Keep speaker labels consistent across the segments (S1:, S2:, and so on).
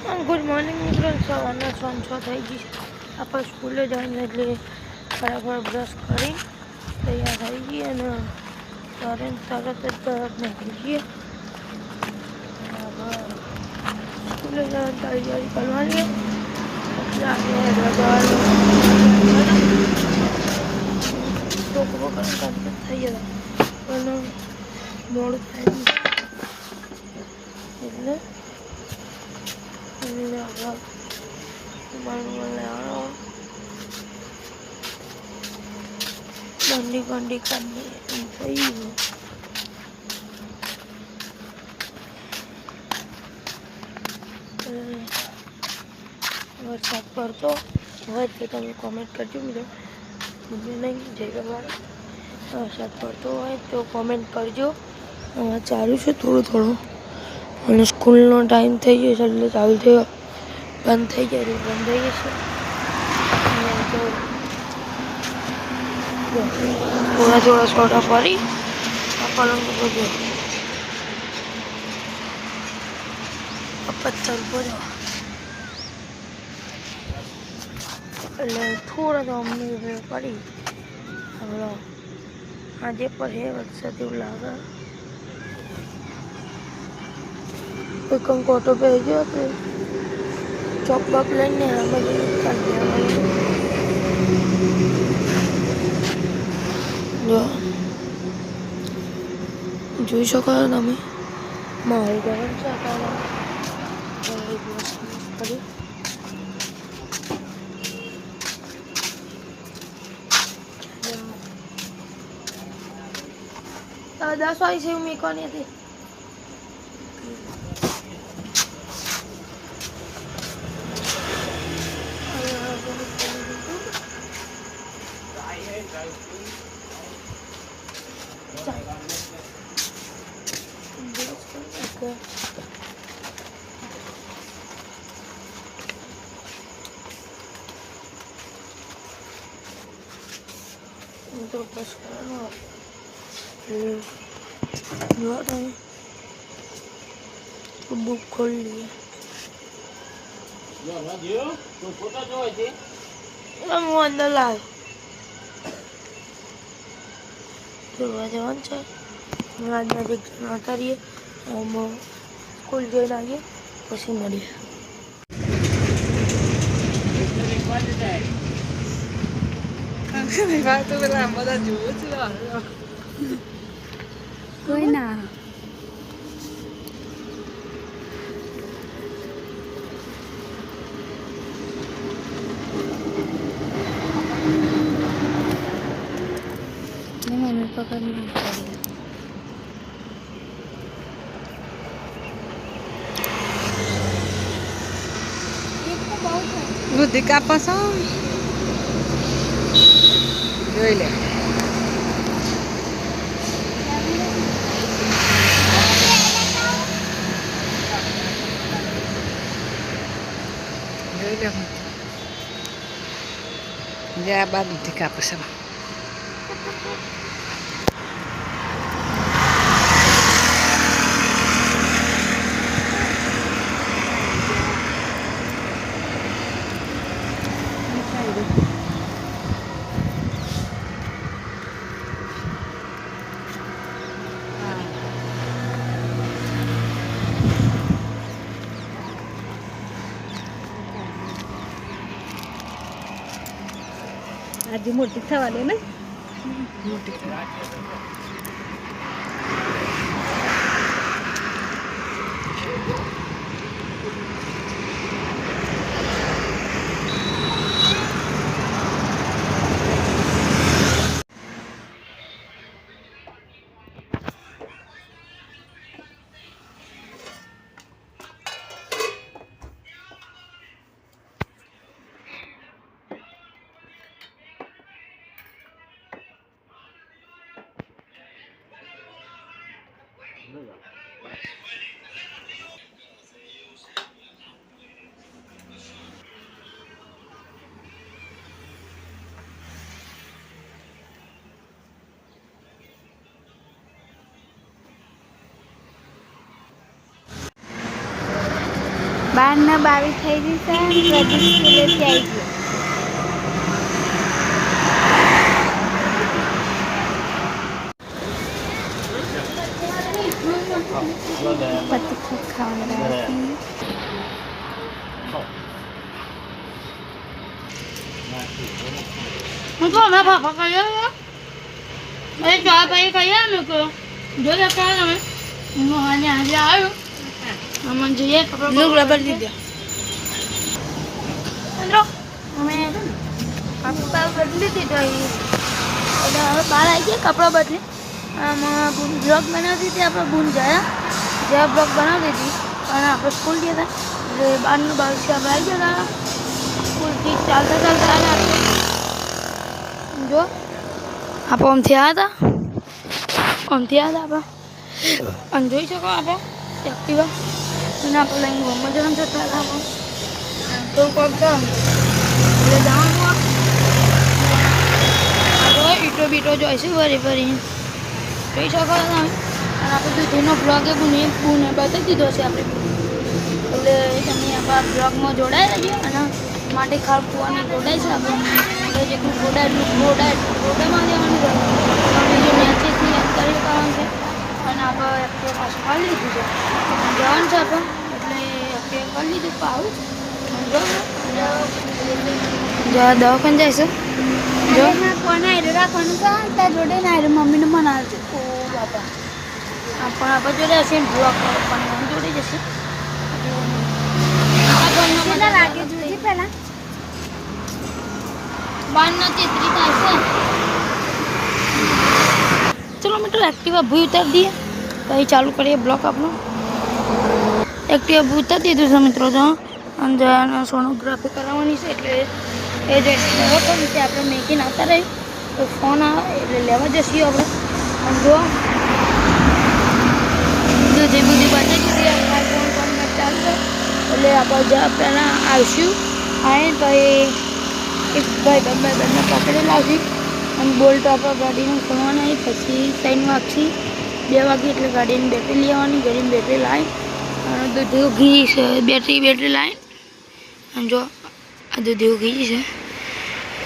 S1: Good morning મિત્રો. સવારના 6:06 થઈ ગઈ છે. આપણે સ્કૂલે જઈને એટલે બરાબર બ્રશ કરી તૈયાર થઈ ગઈ અને તરત જ નીકળી ગઈએ. સ્કૂલે જવાની તૈયારી કરવાની છોકરો થઈ ગયા પણ મોડું થાય એટલે બંડી કાઢી થઈ ગયું. વરસાદ પડતો હોય તો તમે કોમેન્ટ કરજો મિત્રો. નહીં જય ભગવાન. વરસાદ પડતો હોય તો કોમેન્ટ કરજો. ચાલુ છે થોડું અને સ્કૂલનો ટાઈમ થઈ ગયો છે એટલે ચાલુ થયો બંધ થઈ જાય બંધ થઈ જશે. થોડા છોટા ફરી પલંગ બધું પથ્થર બધો એટલે થોડા તો અમને પડી. હવે આજે પર હે વરસાદ એવું લાગે. એક કોટો પહેરજો તો ચોક બાપ લઈને જોઈ શકો છો તમે મારું ગરમ છે કરી 10 વાગે સેવ મૂકવાની હતી. तो बस बुक खोल लिए अंदर लाल जवान છે. નજીક જતા રહીએ સ્કૂલ જઈને આવીએ પછી મળીએ.
S2: કોઈ ના મને પકડ બુદ્ધિ કાપશો જોઈ લે. જ્યાં બાદ બુદ્ધિ કાપશે. આજે મોટી થવા દે ને મોટી 12:22 થઈ ગઈ છે. પ્રદીપ સ્કૂલેથી આવી ગયો. બટાકા ખાવાના
S1: હું તો અમે પાપા કહીએ એ ચા પાઈ કહીએ ને કે જો તમે હું આજે આજે આવ્યું અમને જોઈએ કપડા રબર દીધા અંદરો અમે કપડા બદલી દીધા હવે બહાર આવી ગયા કપડા બદલી આમાં બ્લોગ બનાવતી હતી આપણે બૂન ગયા જ્યાં બ્લોગ બનાવતી હતી અને આપણે સ્કૂલ ગયા હતા એટલે 12:22 આપણે આવી ગયા હતા સ્કૂલથી ચાલતા ચાલતા આવ્યા જો આપણે આમથી આવ્યા હતા આપણે અને જોઈ શકો આપણે એક્ટિવા અને આપણે લઈને ગમત જવાનું જતા હતા આપણે તો કરતા એટલે જવાનું આપણે ઈટો બીટો જોઈશું ફરી જોઈ શકો તમે અને આપણે દૂધીનો બ્લોગ એ બૂને બતાવી દીધો છે આપણે એટલે તમે આપણા બ્લોગમાં જોડાઈ રહેજો અને માટે ખાડ કૂવાની ગોડાઈ છે આપણે એટલે જેટલું ગોડામાં દેવાનું છે બીજું નીચેથી યાદ કરી કરવાનું છે અને આપણે એક્ટિવા પાછું કાઢી લીધું છે જવાનું છે આપણે એટલે એક્ટિવા કાઢી લીધું પાવું જો દવાખાને જઈશું જો
S2: કોને રાખવાનું છે ત્યાં જોડે ને મમ્મીને મનાવજો.
S1: ઓ બાપા પણ આપણે જોડે હશે બ્લોગ પણ જોડે જશે
S2: કેટલા વાગે જોઈતી પહેલા
S1: 12:33 થાય છે. ચલો મિત્રો એક્ટિવા ભૂ ઉતારી દઈએ પછી ચાલુ કરીએ બ્લોક આપણો એક્ટિવા ભૂ ઉતારી દીધું છે મિત્રો તો અને સોનોગ્રાફી કરાવવાની છે એટલે એ જે દવાખાનું છે આપણે મેકીને આવતા રહી તો ફોન આવે એટલે લેવા જઈએ આપણે અને જો દૂધી બૂધી બની દીધી ફોન ચાલશે એટલે આપણે પહેલાં આવીશું આવીને પછી એક ભાઈ પકડી લાવશી અને બોલ્ટ આપણે ગાડીને ખોલવાના પછી 3 વાગશી 2 વાગે એટલે ગાડીની બેટરી લેવાની ગાડીની બેટરી લાવી અને દૂધ ઘી છે બેટરી લાવી અને જો આ દૂધ ઘી છે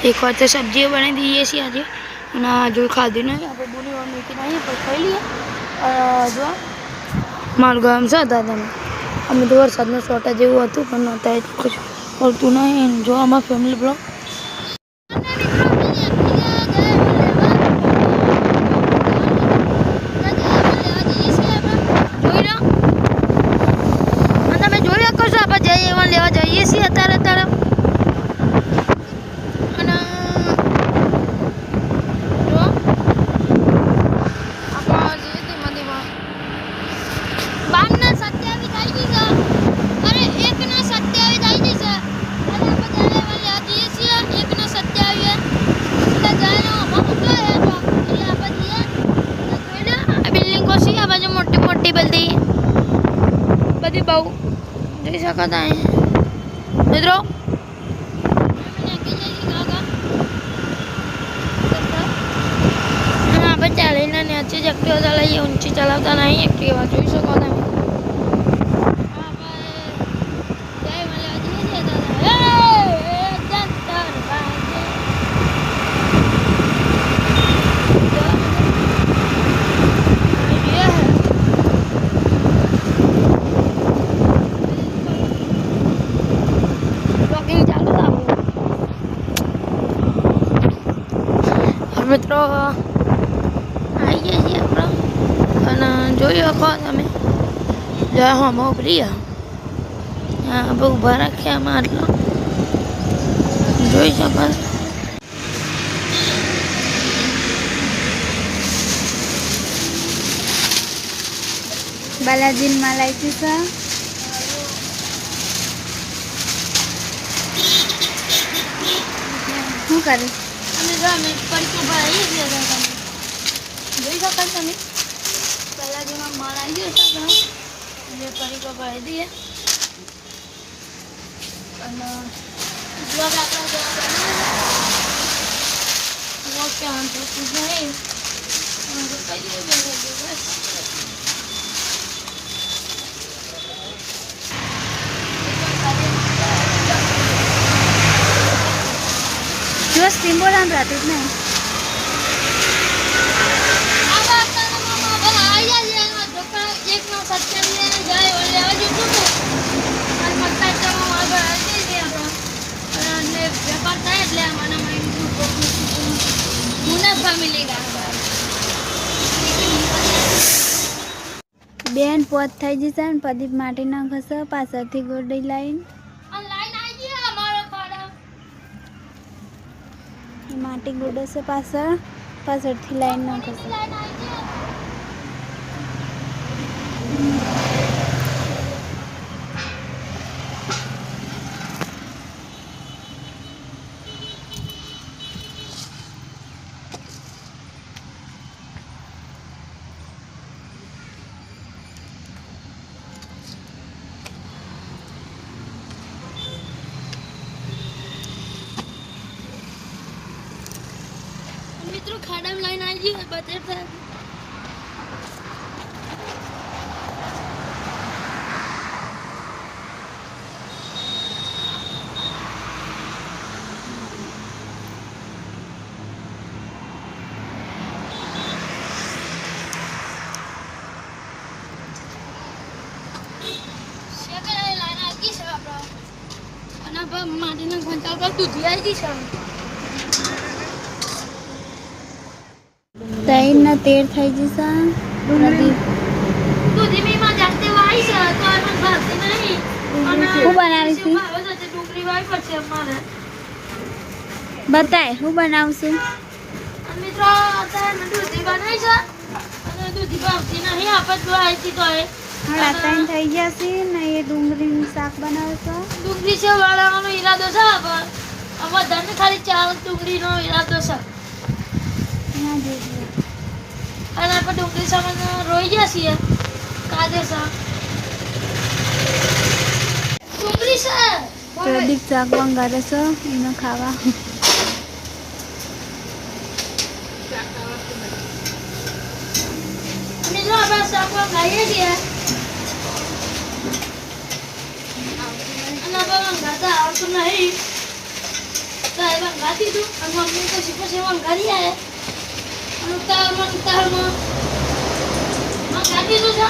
S1: એક વાર તો સબ્જી બનાવી દઈએ છીએ આજે અને હજુ ખાધું નહીં આપણે બોલી વાર મૂકી નહીં પછી ખાઈ લઈએ જો મારું ગામ છે દાદાને અમે તો વરસાદનો સોટા જેવું હતું પણ અત્યારે કશું પડતું નહીં જો આમાં ફેમિલી બ્લોગ લેવા જઈએ છીએ અત્યારે અને જો આપણે ધીમા 12:27 થઈ ગઈ છે અરે 1:27 થઈ ગઈ છે અને આપણે લેવા જઈએ છીએ 1:27 એટલે જાય મોકલો એટલે આપણે જઈએ આ બિલ્ડિંગો છે આ બાજુ મોટી બધી બહુ જોઈ શકો તમે મિત્રો આપણે ચાલીને નીચે જ એક્ટિવા ચલાવીએ ઊંચી ચલાવતા નહીં એક્ટિવા જોઈ શકો તમે મિત્રો આવી ગયા છીએ આપણે અને જોઈ શકો તમે જય હમો પ્રિય હા બહુ ઊભા રાખ્યા આમાં આટલો જોઈ શકો
S2: બાલાજીને માલ આવી છે શું કરે
S1: અમે પરીક્ષા ભરાઈએ છીએ તમે જોઈ શકો તમે પહેલાં જેમાં માલ આવી ગયો છે આપણે એટલે પરીક્ષા ભરાઈ દઈએ અને બ્લોગ આપણે ઓકે વાંધો નહીં કહી દઈએ બસ
S2: સિમ્બોલ સંભળાતું જ નહીં. બેન પોત થઈ જશે ને પ્રદીપ માટી નાખશે પાછળથી ગોડી લાઈન માટી ગોડશે પાછળથી લાઈન નાખશે.
S1: મિત્રો ખાડામાં લાઈન આવી ગઈ બચે થાય. માટીના ઘંટા પર દૂધી આવી ગઈ છે.
S2: 3 ને 13 થઈ જશે પ્રદીપ.
S1: દૂધીમાં જાતે વાઈ છે તો એમાં ભાગતી નહીં.
S2: હું બનાવીશું
S1: ડુંગળી વાવી પડશે અમારે.
S2: બતાય હું બનાવશું.
S1: મિત્રો અત્યારે દૂધી બનાવી છે અને દૂધી ભાવતી નહીં આપણે વાવી હતી તો
S2: હા 3 થઈ જશે ને એ ડુંગળીનું શાક બનાવશો.
S1: ડુંગળી છે વાળવાનો ઈરાદો છે પણ વધારે ખાલી 4 ડુંગળીનો ઈરાદો છે.
S2: ના જોઈએ
S1: અને આપણે ડુંગળી સામાન રોઈ ગયા છીએ કાજે છે ડુંગળી છે.
S2: પ્રદીપ શાક વંગારે છે એને ખાવા.
S1: મિત્રો આપણે શાક ખાઈએ છીએ અને આપણે વંગાતા આવડતું નહીં તો એ વંગાતી હતું અને મમ્મી પછી વંગારી આવે અને ઉતાવળમાં વંગાતી હતું છે.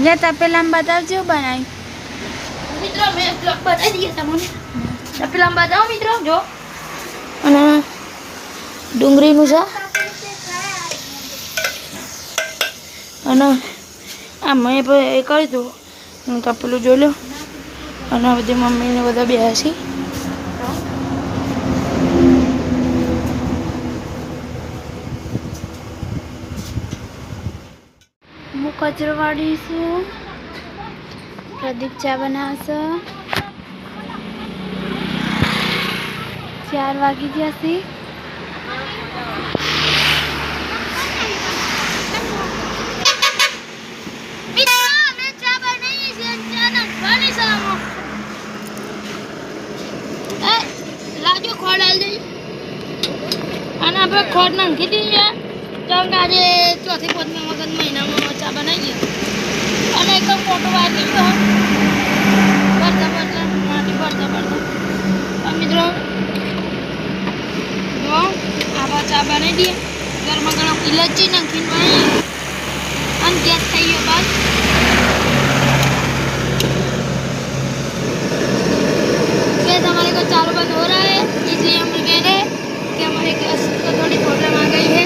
S2: લે તપેલામાં બતાવજો બનાવી.
S1: મિત્રો મેં બ્લોગ બતાવી દઈએ તમને. તપેલામાં બતાવો મિત્રો જો અને ડુંગળીનું છે અને આ મેં એ કરી દઉં હું તપેલું જોઈ લો અને બધી મમ્મીને બધા બેસી
S2: હું કચરો વાળીશું. પ્રદીપ ચા બનાવશે. 4 વાગી જશે.
S1: અને આપણે ખોટ નાખી દઈએ કારણ કે આજે 4થી 5 વખત મહિનામાં ચા બનાવીએ અને એક મોટો વાગી ગયો ભરતા માટી ભરતા મિત્રો જો આવા ચા બનાવી દઈએ ઘરમાં ઘણા ઇલાયચી નાખીને બનાવીએ અને ગેસ થઈ ગયો બાદ फिर हमारे को चालू बंद हो रहा है इसलिए हम कह रहे हैं कि हमारे गैस को थोड़ी प्रॉब्लम आ गई है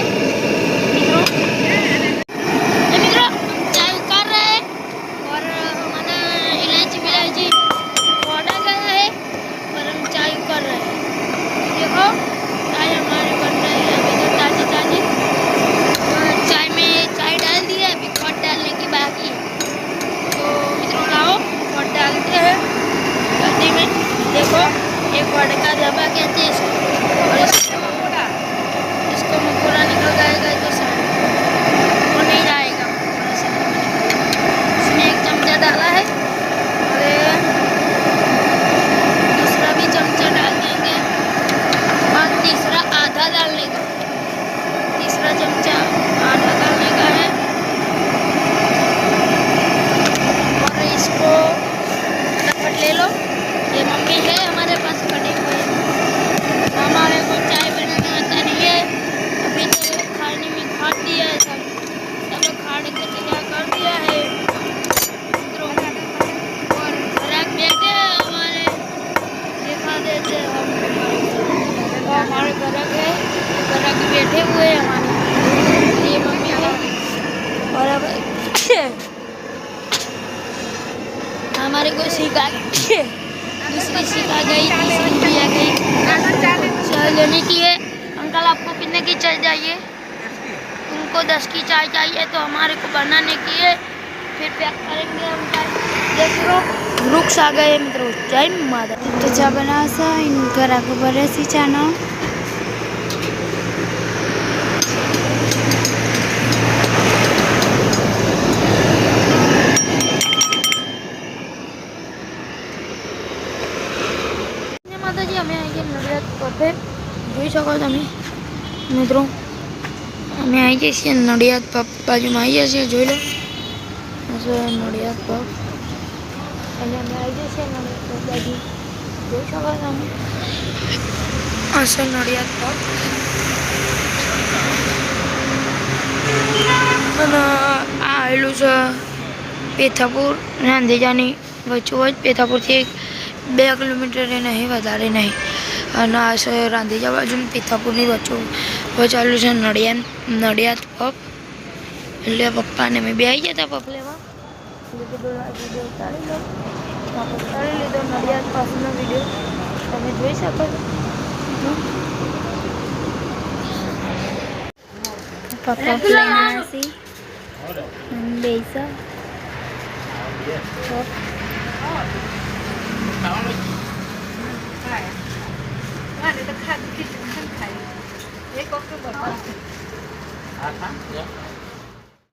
S1: मित्रों चाय उतार रहे हैं और हमारा इलायची ऑर्डर गया है और हम चाय कर रहे हैं. देखो चाय हमारी बन रही है अभी तो ताज़ी और चाय में को सीख आ गई, दूसरी सीख आ गई, तीसरी भी आ गई। चलो निकलिए। अंकल आपको कितने की चाय चाहिए? उनको 10 की चाय चाहिए, तो हमारे को बनाने की है, फिर पैक करेंगे हम चाय। देख लो वृक्ष आ गए मित्रों। जय माता।
S2: तो चा बनावशो घर आखो बरेसी चानो
S1: માતાજી અમે આવી ગયા નડિયાદ પબે। જોઈ શકો તમે મિત્રો, અમે આવી ગયા છીએ નડિયાદ પબ બાજુમાં આવી ગયા છીએ। જોઈ લો નડિયાદ પબ, અને અમે આવી ગયા છીએ નડિયાદ પબ બાજુ। જોઈ શકો તમે આ છે નડિયાદ પબ, અને આ આવેલું છે પેથાપુર રાંધેજાની વચ્ચોવચ। પેથાપુરથી 2 કિલોમીટર નહીં, વધારે નહીં। અને આ છે રાંધેજા બાજુ પેથાપુરની વચ્ચોવચ આવેલું છે નડિયાદ પબ। એટલે પપ્પાને મેં બે આવી ગયા હતા પબ લેવા, એટલે કીધું વિડીયો ઉતારી લો। આપણે ઉતારી લીધો નડિયાદ પાસેનો વિડીયો, તમે જોઈ શકો છો।
S2: પપ્પા ફ્લાઇનાસી બેસો
S3: એક વખત